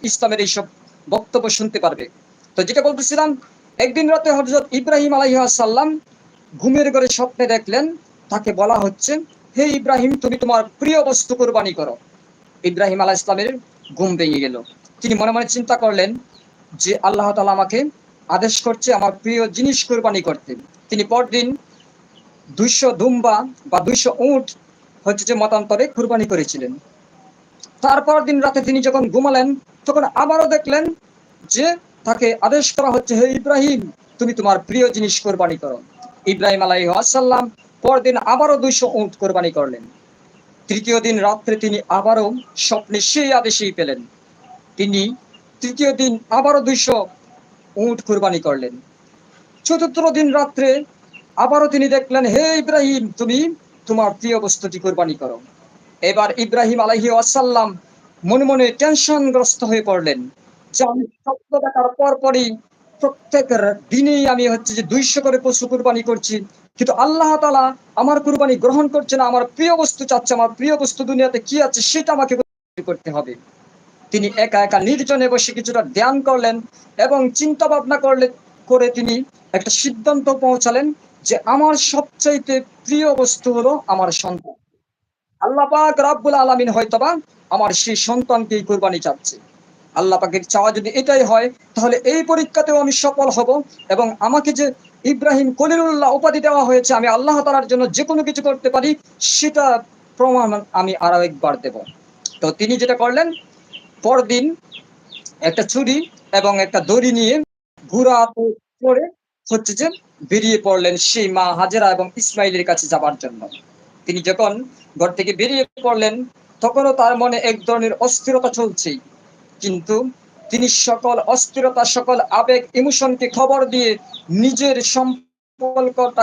ইসলামের এইসব বক্তব্য শুনতে পারবে। তো যেটা বলতেছিলাম, একদিন রাতে হযরত ইব্রাহিম আলাইহিস সালাম ঘুমের ঘরে স্বপ্নে দেখলেন, তাকে বলা হচ্ছে, হে ইব্রাহিম, তুমি তোমার প্রিয় বস্তু কুরবানি করো। ইব্রাহিম আলাইহিস সালামের ঘুম ভেঙে গেল। তিনি মনে মনে চিন্তা করলেন যে আল্লাহ তাআলা আমাকে আদেশ করছে আমার প্রিয় জিনিস কুরবানি করতে। তিনি পরদিন 200 দুম্বা বা 200 উট হচ্ছে যে মতান্তরে কুরবানি করেছিলেন। তারপর দিন রাতে তিনি যখন ঘুমালেন, তখন আবারও দেখলেন যে তাকে আদেশ করা হচ্ছে, হে ইব্রাহিম, তুমি তোমার প্রিয় জিনিস কোরবানি করো। ইব্রাহিম আলাইহিস সালাম পরদিন আবারও 200 উট কোরবানি করলেন। তৃতীয় দিন রাত্রে তিনি আবারও স্বপ্নে সেই আদেশই পেলেন। তিনি তৃতীয় দিন আবারও 200 উট কোরবানি করলেন। চতুর্থ দিন রাত্রে আবারও তিনি দেখলেন, হে ইব্রাহিম, তুমি তোমার প্রিয় বস্তুটি কোরবানি করো। এবার ইব্রাহিম আলাইহিস সালাম মনে মনে টেনশনগ্রস্ত হয়ে পড়লেন যে আমি স্বপ্ন দেখার পরপরই প্রত্যেক দিনেই আমি হচ্ছে যে 200 করে পশু কুরবানি করছি, কিন্তু আল্লাহ তাআলা আমার কুরবানি গ্রহণ করছে না। আমার প্রিয় বস্তু চাচ্ছে, আমার প্রিয় বস্তু দুনিয়াতে কি আছে সেটা আমাকে করতে হবে। তিনি একা একা নির্জনে বসে কিছুটা ধ্যান করলেন এবং চিন্তা ভাবনা করে তিনি একটা সিদ্ধান্ত পৌঁছালেন যে আমার সবচাইতে প্রিয় বস্তু হলো আমার সন্তান। আল্লাহ পাক রব্বুল আলামিন হয়তোবা আমার সেই সন্তানকেই কুরবানি চাচ্ছে। আল্লাহ পাকের চাওয়া যদি এটাই হয়, তাহলে এই পরীক্ষাতেও আমি সফল হব এবং আমাকে যে ইব্রাহিম খলিলুল্লাহ উপাধি দেওয়া হয়েছে, আমি আল্লাহ তাআলার জন্য যেকোনো কিছু করতে পারি, সেটা প্রমাণ আমি আরো একবার দেব। তো তিনি যেটা করলেন, পরদিন একটা ছুরি এবং একটা দড়ি নিয়ে ঘোড়াতে চড়ে হচ্ছে যে বেরিয়ে পড়লেন সেই মা হাজেরা এবং ইসমাইলের কাছে যাবার জন্য। তিনি যখন ঘর থেকে বেরিয়ে পড়লেন, তখনও তার মনে এক ধরনের অস্থিরতা চলছেই, কিন্তু তিনি সকল অস্থিরতা, সকল আবেগ, ইমোশনকে খবর দিয়ে নিজের সম্পর্কটা